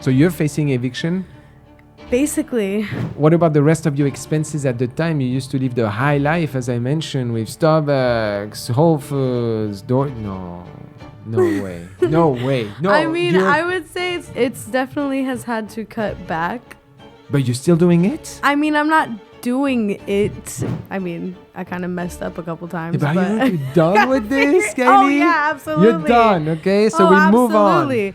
So you're facing eviction? Basically. What about the rest of your expenses at the time? You used to live the high life, as I mentioned, with Starbucks, Whole Foods, No way. No way. No. I mean, I would say it's definitely has had to cut back. But you're still doing it? I mean, I'm not doing it. I mean, I kind of messed up a couple times. Yeah, but you're done with this, Kylie? Oh, yeah, absolutely. You're done, okay? So we move on.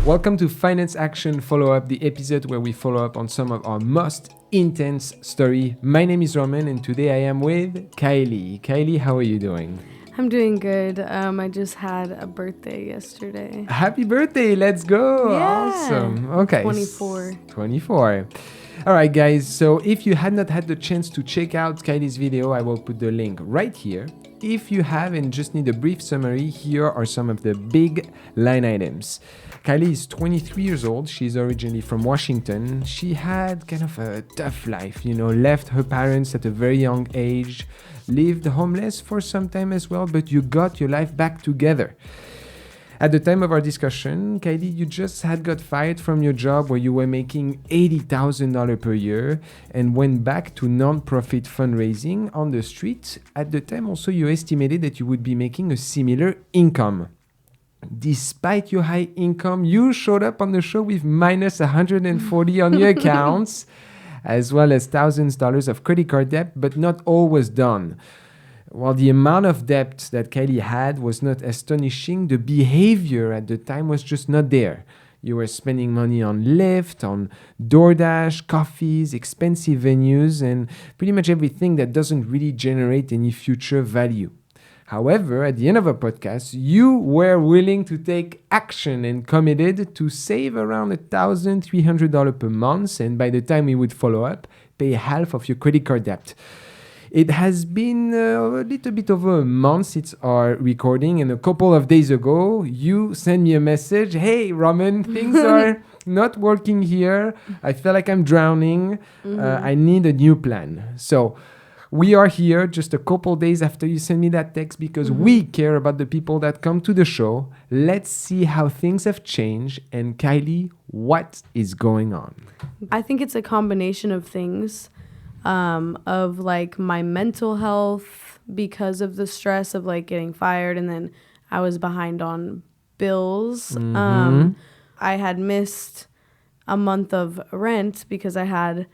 Welcome to Finance Action Follow-Up, the episode where we follow up on some of our most intense story. My name is Romain, and today I am with Kylie. Kylie, how are you doing? I'm doing good. I just had a birthday yesterday. Happy birthday. Let's go. Yeah. Awesome. Okay. 24. 24. All right, guys. So if you had not had the chance to check out Kylie's video, I will put the link right here. If you have and just need a brief summary, here are some of the big line items. Kylie is 23 years old. She's originally from Washington. She had kind of a tough life, left her parents at a very young age, lived homeless for some time as well, but you got your life back together. At the time of our discussion, Kylie, you just had got fired from your job where you were making $80,000 per year and went back to non-profit fundraising on the street. At the time also, you estimated that you would be making a similar income. Despite your high income, you showed up on the show with minus $140 on your accounts, as well as $thousands of credit card debt, but not all was done. While the amount of debt that Kylie had was not astonishing, the behavior at the time was just not there. You were spending money on Lyft, on DoorDash, coffees, expensive venues, and pretty much everything that doesn't really generate any future value. However, at the end of a podcast, you were willing to take action and committed to save around $1,300 per month, and by the time we would follow up, pay half of your credit card debt. It has been a little bit over a month since our recording, and a couple of days ago, you sent me a message. Hey, Romain, things are not working here. I feel like I'm drowning. I need a new plan. So we are here just a couple days after you sent me that text because we care about the people that come to the show. Let's see how things have changed. And Kylie, what is going on? I think it's a combination of things. Of like my mental health because of the stress of like getting fired, and then I was behind on bills. I had missed a month of rent because I had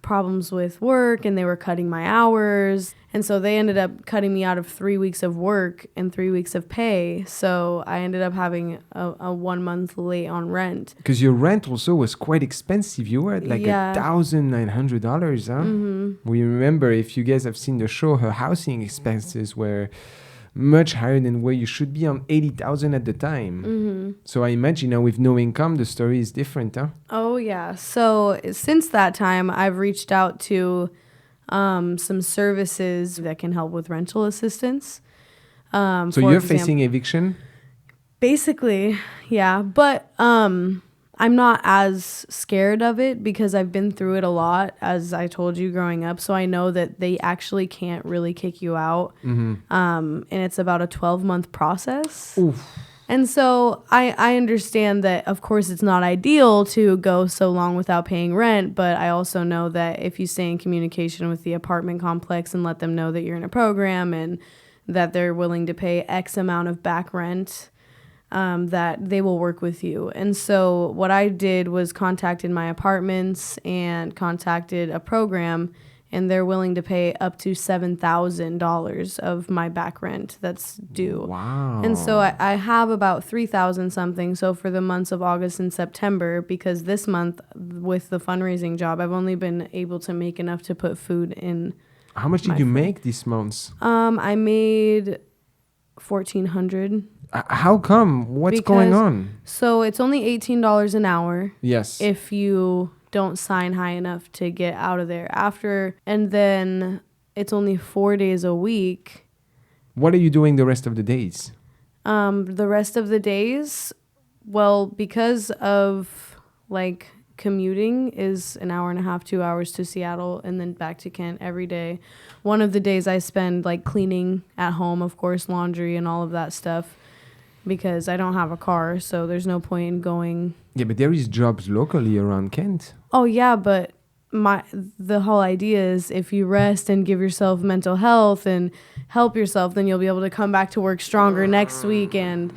problems with work and they were cutting my hours, and so they ended up cutting me out of 3 weeks of work and 3 weeks of pay. So I ended up having a 1 month late on rent because your rent also was quite expensive. You were at like $1,900, huh? We remember, if you guys have seen the show, her housing expenses were much higher than where you should be on $80,000 at the time. So I imagine now with no income, the story is different, huh? Oh yeah. So since that time, I've reached out to some services that can help with rental assistance. So you're facing eviction? Basically, yeah. But I'm not as scared of it because I've been through it a lot, as I told you, growing up. So I know that they actually can't really kick you out. And it's about a 12-month process. Oof. And so I understand that, of course, it's not ideal to go so long without paying rent, but I also know that if you stay in communication with the apartment complex and let them know that you're in a program and that they're willing to pay X amount of back rent, that they will work with you. And so what I did was contacted my apartments and contacted a program, and they're willing to pay up to $7,000 of my back rent that's due. Wow. And so I have about $3,000 something. So for the months of August and September, because this month with the fundraising job, I've only been able to make enough to put food in. How much did you make this month? I made $1,400. How come? What's going on? So it's only $18 an hour. Yes. If you don't sign high enough to get out of there after. And then it's only 4 days a week. What are you doing the rest of the days? The rest of the days, well, because of like commuting is an hour and a half, 2 hours to Seattle and then back to Kent every day. One of the days I spend like cleaning at home, of course, laundry and all of that stuff. because I don't have a car, so there's no point in going. Yeah, but there is jobs locally around Kent. Oh yeah, but the whole idea is if you rest and give yourself mental health and help yourself, then you'll be able to come back to work stronger next week and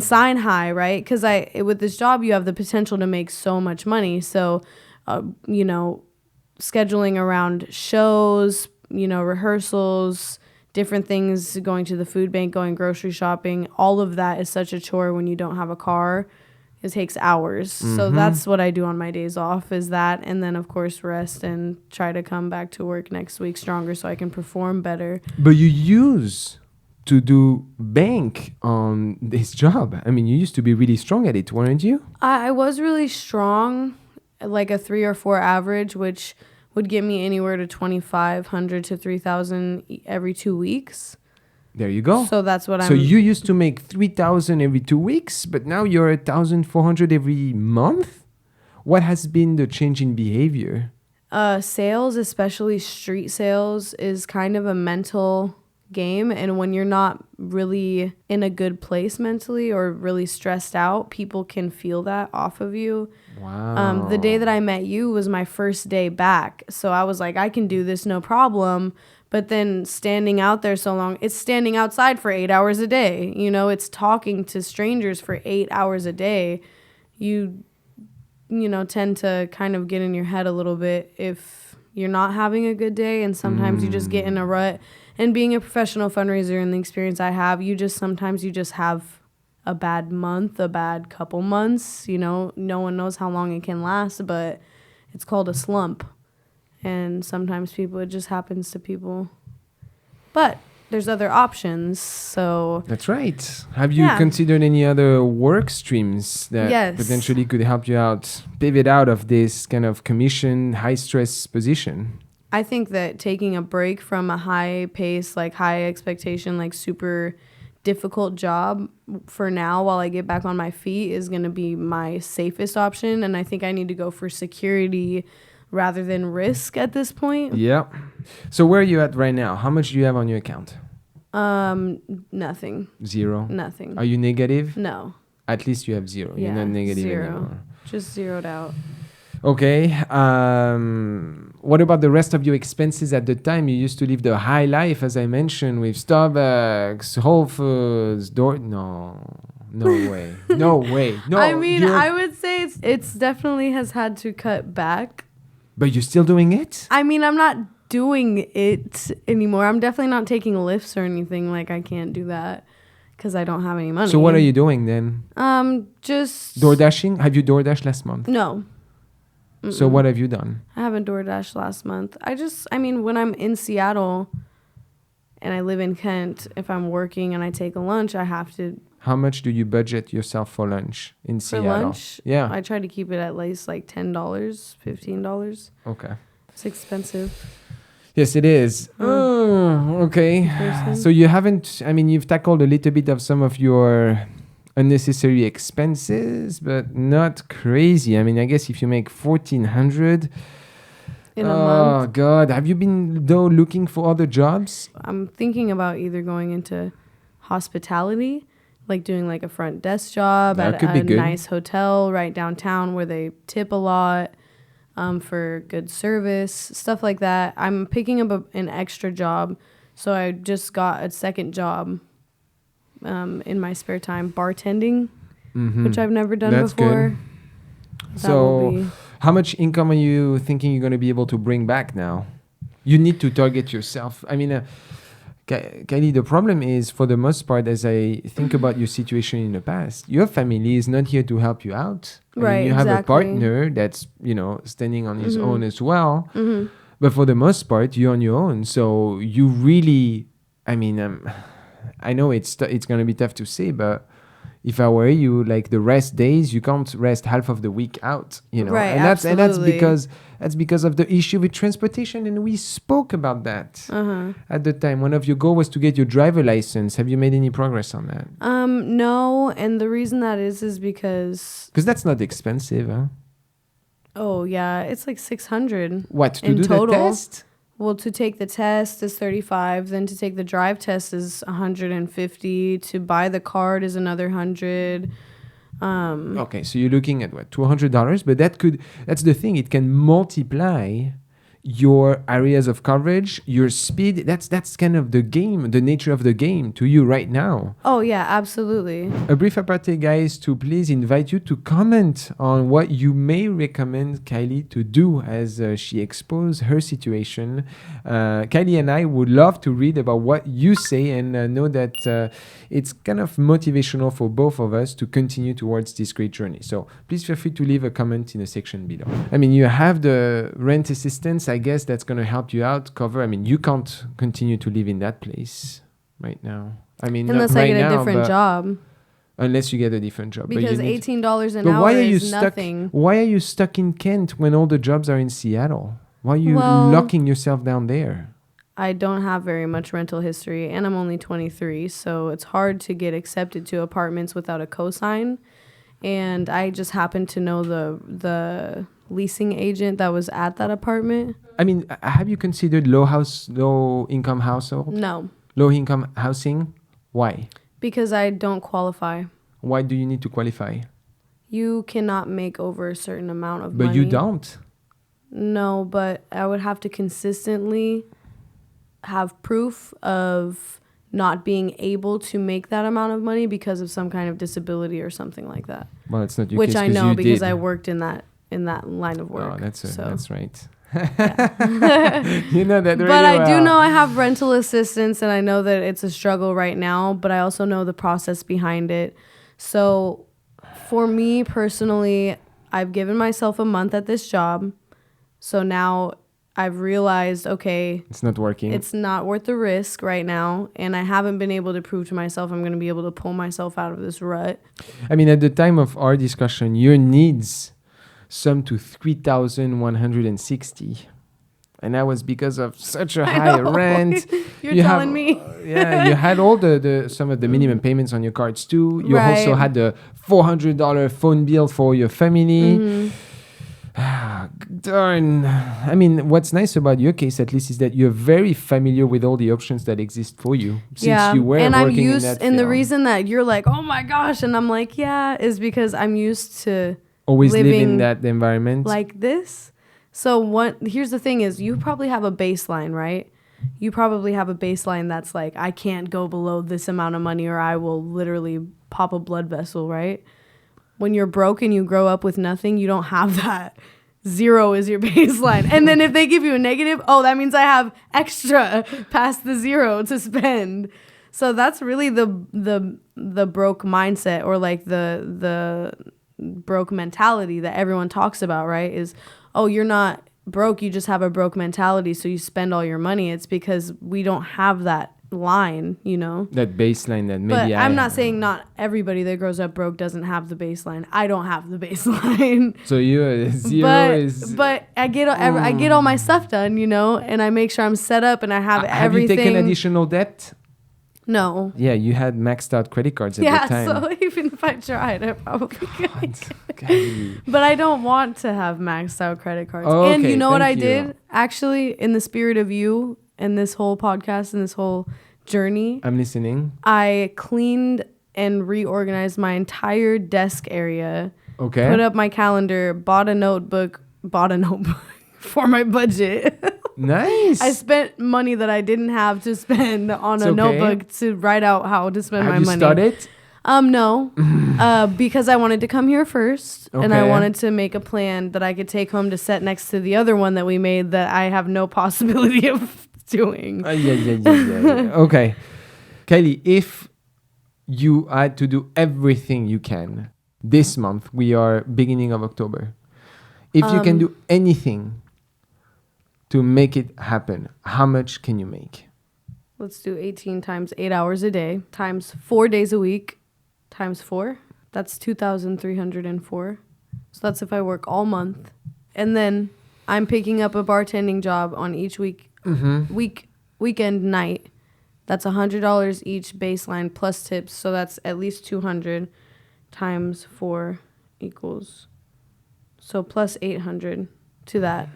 sign high, right? Because with this job, you have the potential to make so much money. So, you know, scheduling around shows, you know, rehearsals, different things, going to the food bank, going grocery shopping, all of that is such a chore when you don't have a car. It takes hours. So that's what I do on my days off, is that, and then of course rest and try to come back to work next week stronger so I can perform better. But you used to do bank on this job. I mean, you used to be really strong at it, weren't you? I was really strong, like a 3 or 4 average, which would get me anywhere to 2,500 to 3,000 every 2 weeks. There you go. So that's what So you used to make 3,000 every 2 weeks, but now you're 1,400 every month? What has been the change in behavior? Sales, especially street sales, is kind of a mental game. And when you're not really in a good place mentally or really stressed out, people can feel that off of you. Wow. The day that I met you was my first day back. So I was like, I can do this, no problem. But then standing out there so long, it's standing outside for 8 hours a day. You know, it's talking to strangers for 8 hours a day. You know, tend to kind of get in your head a little bit if you're not having a good day. And sometimes you just get in a rut. And being a professional fundraiser and the experience I have, sometimes you just have a bad month, a bad couple months. You know, no one knows how long it can last, but it's called a slump. And sometimes it just happens to people. But there's other options, so... That's right. Have you considered any other work streams that potentially could help you out, pivot out of this kind of commission, high-stress position? I think that taking a break from a high pace, like high expectation, like super difficult job for now while I get back on my feet is going to be my safest option. And I think I need to go for security rather than risk at this point. Yeah. So where are you at right now? How much do you have on your account? Nothing. Zero? Nothing. Are you negative? No. At least you have zero. Yeah, You're not negative zero. anymore. Just zeroed out. Okay. What about the rest of your expenses at the time? You used to live the high life, as I mentioned, with Starbucks, Whole Foods, No way. No way. No. I mean, I would say it's definitely has had to cut back. But you're still doing it? I mean, I'm not doing it anymore. I'm definitely not taking lifts or anything. Like, I can't do that because I don't have any money. So what are you doing then? Just... DoorDashing? Have you DoorDashed last month? No. Mm-mm. So what have you done? I haven't DoorDashed last month. I mean, when I'm in Seattle and I live in Kent, if I'm working and I take a lunch, I have to... How much do you budget yourself for lunch in Seattle? For lunch? Yeah. I try to keep it at least like $10, $15. Okay. It's expensive. Yes, it is. Oh, okay. So you've tackled a little bit of some of your unnecessary expenses, but not crazy. I mean, I guess if you make $1,400 in a month. Oh, God. Have you been, though, looking for other jobs? I'm thinking about either going into hospitality, like doing like a front desk job at a nice hotel right downtown where they tip a lot for good service, stuff like that. I'm picking up an extra job. So I just got a second job in my spare time, bartending, which I've never done before. Good. So how much income are you thinking you're going to be able to bring back now? You need to target yourself. I mean... Kylie, the problem is, for the most part, as I think about your situation in the past, your family is not here to help you out. I mean, you have a partner that's, standing on his own as well. Mm-hmm. But for the most part, you're on your own. So you really, I know it's going to be tough to say, but if I were you, like the rest days, you can't rest half of the week out, Right, and that's because of the issue with transportation, and we spoke about that at the time. One of your goals was to get your driver license. Have you made any progress on that? No, and the reason that is because that's not expensive, huh? Oh yeah, it's like $600. What, to do total. the test? Well, to take the test is $35. Then to take the drive test is $150. To buy the card is another $100. Okay, so you're looking at what, $200, but that's the thing, it can multiply your areas of coverage, your speed. That's kind of the game, the nature of the game to you right now. Oh yeah, absolutely. A brief aparté, guys, to please invite you to comment on what you may recommend Kylie to do as she exposed her situation. Kylie and I would love to read about what you say and know that it's kind of motivational for both of us to continue towards this great journey. So please feel free to leave a comment in the section below. I mean, you have the rent assistance, I guess that's going to help you out, cover. I mean, you can't continue to live in that place right now. I mean, unless not I right get a now, different job. Unless you get a different job. Because but you need $18 an but hour why are you is stuck, nothing. Why are you stuck in Kent when all the jobs are in Seattle? Why are you locking yourself down there? I don't have very much rental history, and I'm only 23, so it's hard to get accepted to apartments without a cosign. And I just happened to know the leasing agent that was at that apartment. I mean, have you considered low income household? No. Low income housing? Why? Because I don't qualify. Why do you need to qualify? You cannot make over a certain amount of money. But you don't. No, but I would have to consistently have proof of not being able to make that amount of money because of some kind of disability or something like that. Well, it's not your which case, I know because did. I worked in that line of work. Oh, that's right. Yeah. You know that really but I do well. know I have rental assistance, and I know that it's a struggle right now, but I also know the process behind it. So for me personally, I've given myself a month at this job. So now I've realized, okay, it's not working. It's not worth the risk right now. And I haven't been able to prove to myself I'm going to be able to pull myself out of this rut. I mean, at the time of our discussion, your needs sum to $3,160. And that was because of such a high rent. You're telling me. Yeah, you had all some of the minimum payments on your cards too. You also had the $400 phone bill for your family. Mm-hmm. Darn. I mean, what's nice about your case, at least, is that you're very familiar with all the options that exist for you since you were and working I'm used, in that and field. the reason that you're like, oh my gosh, and I'm like, yeah, is because I'm used to always live in that environment like this. So here's the thing is, you probably have a baseline, right? You probably have a baseline that's like, I can't go below this amount of money or I will literally pop a blood vessel, right? When you're broke and you grow up with nothing, you don't have that. 0 is your baseline. And then if they give you a negative, that means I have extra past the 0 to spend. So that's really the broke mindset, or like the broke mentality that everyone talks about, right? Is, you're not broke, you just have a broke mentality, so you spend all your money. It's because we don't have that line, that baseline that maybe. But I'm not saying not everybody that grows up broke doesn't have the baseline. I don't have the baseline. So you 0 but I get all my stuff done, and I make sure I'm set up and I have everything. Have you taken additional debt? No. Yeah, you had maxed out credit cards at the time. Yeah, so even if I tried, I probably couldn't. But I don't want to have maxed out credit cards. Okay, and you know what I did? Actually, in the spirit of you and this whole podcast and this whole journey, I'm listening. I cleaned and reorganized my entire desk area. Okay. Put up my calendar, bought a notebook for my budget. Nice. I spent money that I didn't have to spend on a notebook to write out how to spend my money. Have you started? No. Because I wanted to come here first, and I wanted to make a plan that I could take home to set next to the other one that we made that I have no possibility of doing. Yeah. Okay. Kylie, if you had to do everything you can this month, we are beginning of October. If you can do anything to make it happen, how much can you make? Let's do 18 times 8 hours a day times 4 days a week times 4. That's 2,304. So that's if I work all month. And then I'm picking up a bartending job on each weekend night. That's $100 each baseline plus tips. So that's at least 200 times 4 equals. So plus 800 to that.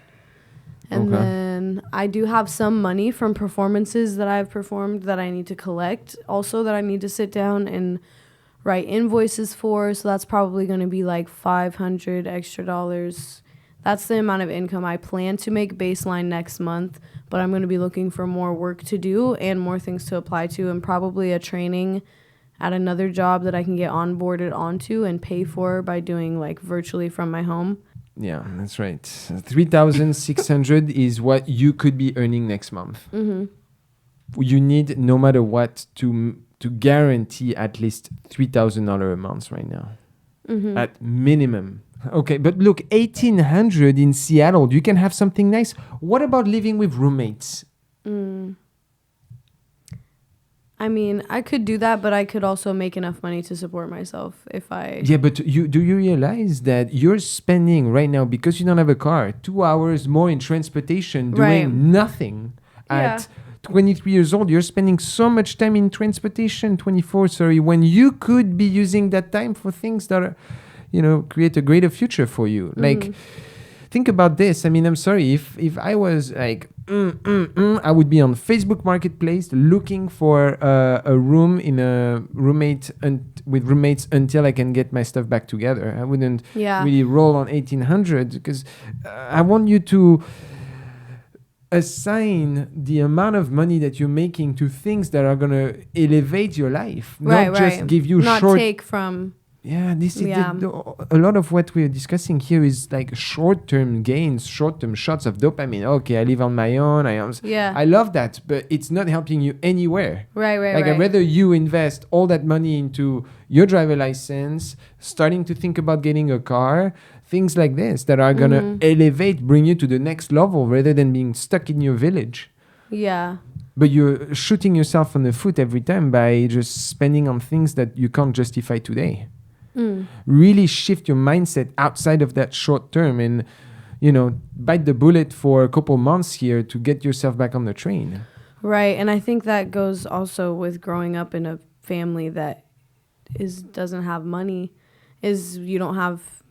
And Okay. then I do have some money from performances that I've performed that I need to collect. Also, that I need to sit down and write invoices for. So that's probably going to be like $500 extra dollars. That's the amount of income I plan to make baseline next month. But I'm going to be looking for more work to do and more things to apply to, and probably a training at another job that I can get onboarded onto and pay for by doing like virtually from my home. Yeah, that's right. 3,600 is what you could be earning next month. Mm-hmm. You need, no matter what, to guarantee at least $3,000 a month right now. Mm-hmm. At minimum. Okay, but look, 1,800 in Seattle, you can have something nice. What about living with roommates? I mean, I could do that, but I could also make enough money to support myself if I... Yeah, but do you realize that you're spending right now, because you don't have a car, 2 hours more in transportation doing Right. nothing at 23 years old? You're spending so much time in transportation, 24, sorry, when you could be using that time for things that are, create a greater future for you. Like, think about this. I mean, I'm sorry, if I was like, I would be on Facebook Marketplace looking for a room in a with roommates until I can get my stuff back together. I wouldn't really roll on 1,800 because I want you to assign the amount of money that you're making to things that are going to elevate your life, not just give you not short... take from... Yeah, this is a lot of what we're discussing here is like short-term gains, short-term shots of dopamine. Okay, I live on my own. I love that, but it's not helping you anywhere. Right. I'd rather you invest all that money into your driver license, starting to think about getting a car, things like this that are gonna elevate, bring you to the next level, rather than being stuck in your village. Yeah. But you're shooting yourself on the foot every time by just spending on things that you can't justify today. Really shift your mindset outside of that short term and, bite the bullet for a couple months here to get yourself back on the train. Right. And I think that goes also with growing up in a family that doesn't have money, is you don't have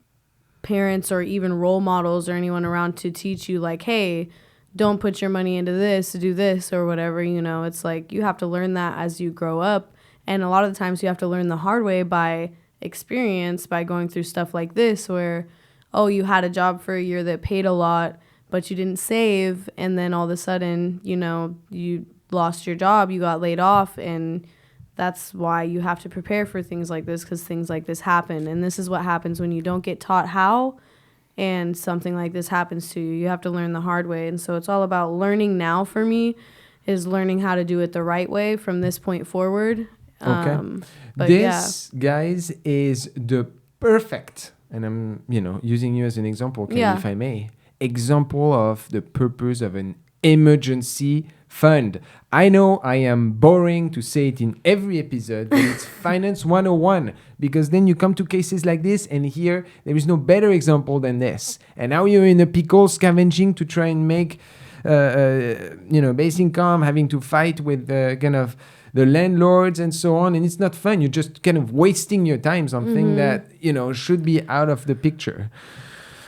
parents or even role models or anyone around to teach you like, hey, don't put your money into this, do this or whatever. It's like you have to learn that as you grow up. And a lot of the times you have to learn the hard way by experience, by going through stuff like this where, you had a job for a year that paid a lot, but you didn't save. And then all of a sudden, you lost your job, you got laid off. And that's why you have to prepare for things like this, because things like this happen. And this is what happens when you don't get taught how and something like this happens to you. You have to learn the hard way. And so it's all about learning now for me, is learning how to do it the right way from this point forward. Okay. This, guys, is the perfect, and I'm, using you as an example, Kylie, if I may, example of the purpose of an emergency fund. I know I am boring to say it in every episode, but it's Finance 101, because then you come to cases like this, and here there is no better example than this. And now you're in a pickle scavenging to try and make, base income, having to fight with the landlords and so on, and it's not fun. You're just kind of wasting your time on things that should be out of the picture.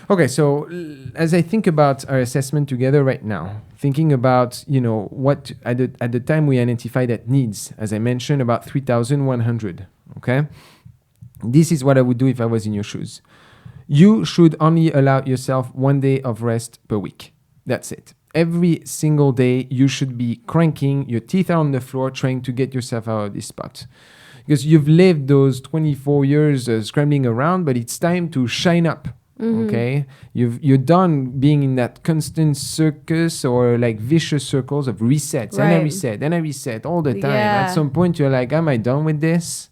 Okay, so as I think about our assessment together right now, thinking about what at the time we identify that needs, as I mentioned, about 3,100. Okay, this is what I would do if I was in your shoes. You should only allow yourself 1 day of rest per week. That's it. Every single day, you should be cranking, your teeth are on the floor, trying to get yourself out of this spot. Because you've lived those 24 years scrambling around, but it's time to shine up, okay? You're done being in that constant circus or like vicious circles of resets, and I reset all the time. At some point, you're like, am I done with this?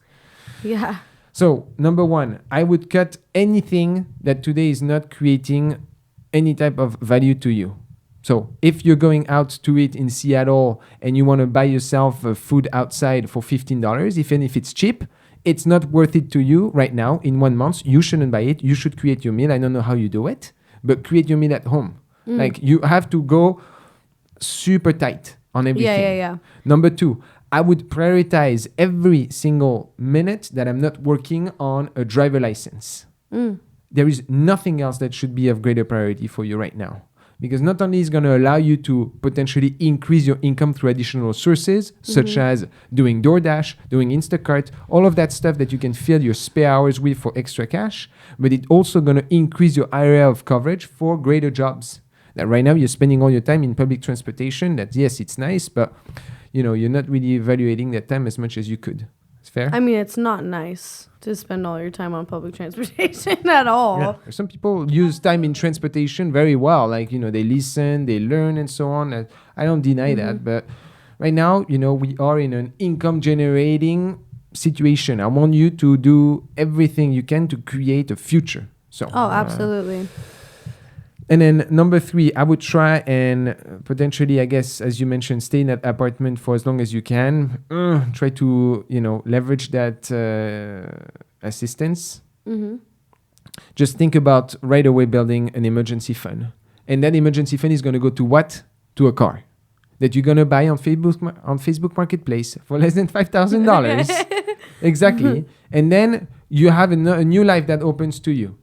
Yeah. So, number one, I would cut anything that today is not creating any type of value to you. So if you're going out to eat in Seattle and you want to buy yourself food outside for $15, even if it's cheap, it's not worth it to you right now in 1 month. You shouldn't buy it. You should create your meal. I don't know how you do it, but create your meal at home. Like you have to go super tight on everything. Yeah. Number two, I would prioritize every single minute that I'm not working on a driver license. There is nothing else that should be of greater priority for you right now. because not only is going to allow you to potentially increase your income through additional sources, such as doing DoorDash, doing Instacart, all of that stuff that you can fill your spare hours with for extra cash, but it's also going to increase your area of coverage for greater jobs. That right now you're spending all your time in public transportation. That yes, it's nice, but you're not really evaluating that time as much as you could. It's fair? I mean, it's not nice to spend all your time on public transportation at all. Yeah. Some people use time in transportation very well. Like, they listen, they learn, and so on. I don't deny that. But right now, we are in an income generating situation. I want you to do everything you can to create a future. So. Oh, absolutely. And then number 3, I would try and potentially, I guess, as you mentioned, stay in that apartment for as long as you can. Try to, leverage that assistance. Just think about right away building an emergency fund. And that emergency fund is going to go to what? To a car that you're going to buy on Facebook Marketplace for less than $5,000. Exactly. And then you have a new life that opens to you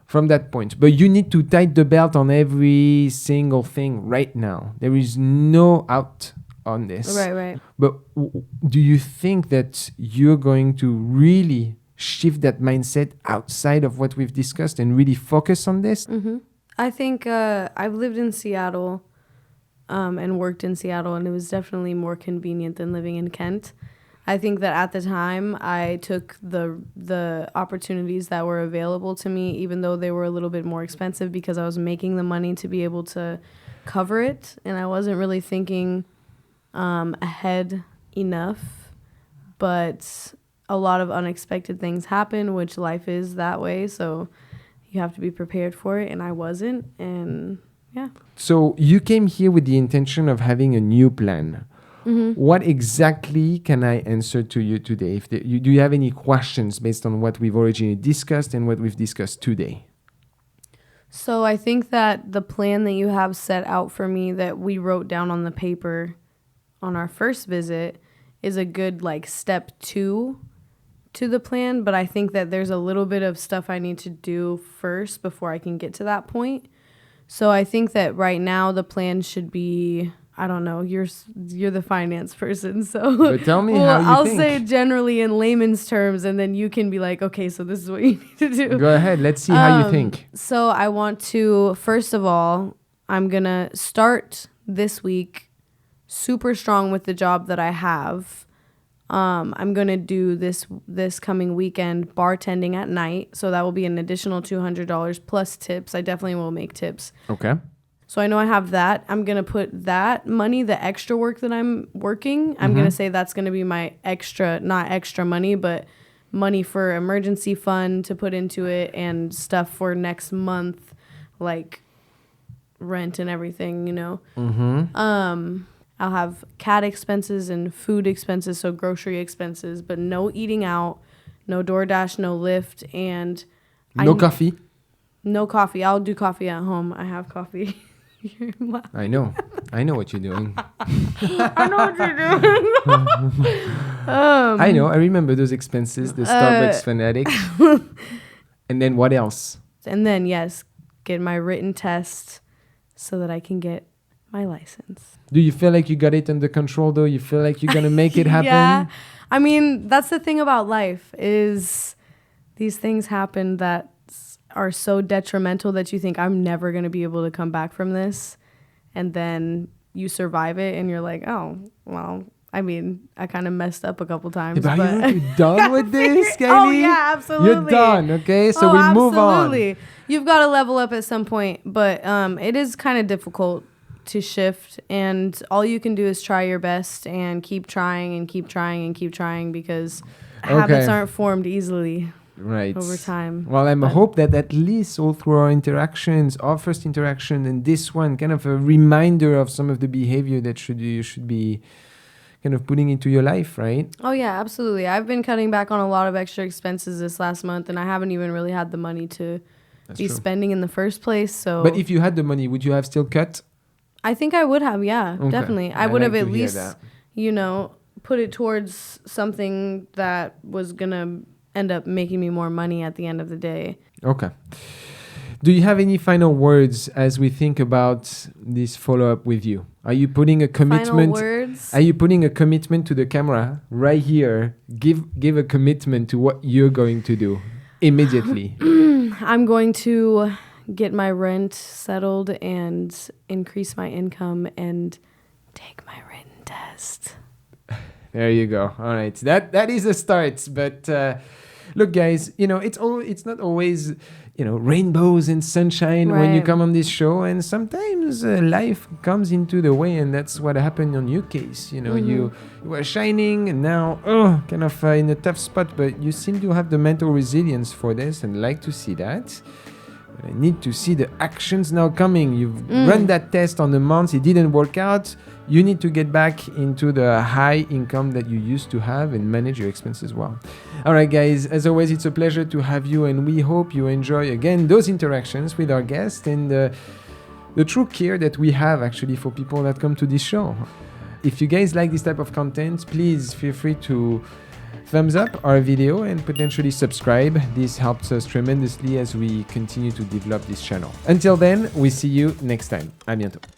from that point. But you need to tighten the belt on every single thing right now. There is no out on this. Right. But do you think that you're going to really shift that mindset outside of what we've discussed and really focus on this? I think I've lived in Seattle and worked in Seattle, and it was definitely more convenient than living in Kent. I think that at the time I took the opportunities that were available to me, even though they were a little bit more expensive, because I was making the money to be able to cover it, and I wasn't really thinking ahead enough. But a lot of unexpected things happen, which life is that way, so you have to be prepared for it, and I wasn't, and yeah. So you came here with the intention of having a new plan. What exactly can I answer to you today? Do you have any questions based on what we've originally discussed and what we've discussed today? So I think that the plan that you have set out for me that we wrote down on the paper on our first visit is a good step 2 to the plan, but I think that there's a little bit of stuff I need to do first before I can get to that point. So I think that right now the plan should be, I don't know, you're the finance person, so but tell me how you I'll think. say generally in layman's terms, and then you can be like, okay, so this is what you need to do. Go ahead, let's see how you think. So I want to, first of all, I'm gonna start this week super strong with the job that I have. I'm gonna do this coming weekend bartending at night, so that will be an additional $200 plus tips. I definitely will make tips. Okay. So I know I have that. I'm going to put that money, the extra work that I'm working, I'm going to say that's going to be my extra, not extra money, but money for emergency fund to put into it and stuff for next month, like rent and everything, I'll have cat expenses and food expenses, so grocery expenses, but no eating out, no DoorDash, no Lyft, and no coffee. No coffee. I'll do coffee at home. I have coffee. I know what you're doing. I know what you're doing. I know. I remember those expenses, the Starbucks fanatic. And then what else? And then, yes, get my written test so that I can get my license. Do you feel like you got it under control, though? You feel like you're going to make it happen? Yeah. I mean, that's the thing about life is these things happen that are so detrimental that you think I'm never going to be able to come back from this. And then you survive it and you're like, oh, well, I mean, I kind of messed up a couple times. Yeah, but you're done with this, Kylie? Oh, yeah, absolutely. You're done, okay? So we move on. Absolutely. You've got to level up at some point. But it is kind of difficult to shift. And all you can do is try your best and keep trying and keep trying and keep trying because habits aren't formed easily. Right. Over time. Well, I hope that at least all through our interactions, our first interaction and this one, kind of a reminder of some of the behavior that you should be kind of putting into your life, right? Oh, yeah, absolutely. I've been cutting back on a lot of extra expenses this last month, and I haven't even really had the money to be spending in the first place. So, but if you had the money, would you have still cut? I think I would have, yeah, definitely. I would have at least, put it towards something that was going to end up making me more money at the end of the day. Okay. Do you have any final words as we think about this follow-up with you? Are you putting a commitment? Final words? Are you putting a commitment to the camera right here? Give a commitment to what you're going to do immediately. I'm going to get my rent settled and increase my income and take my written test. There you go. All right. That is a start. But look, guys, it's not always, rainbows and sunshine when you Right. come on this show. And sometimes life comes into the way. And that's what happened on your case. You were shining and now, kind of in a tough spot. But you seem to have the mental resilience for this and like to see that. I need to see the actions now coming. You've run that test on a month. It didn't work out. You need to get back into the high income that you used to have and manage your expenses well. All right, guys. As always, it's a pleasure to have you. And we hope you enjoy, again, those interactions with our guests and the true care that we have actually for people that come to this show. If you guys like this type of content, please feel free to thumbs up our video and potentially subscribe. This helps us tremendously as we continue to develop this channel. Until then, we see you next time. À bientôt.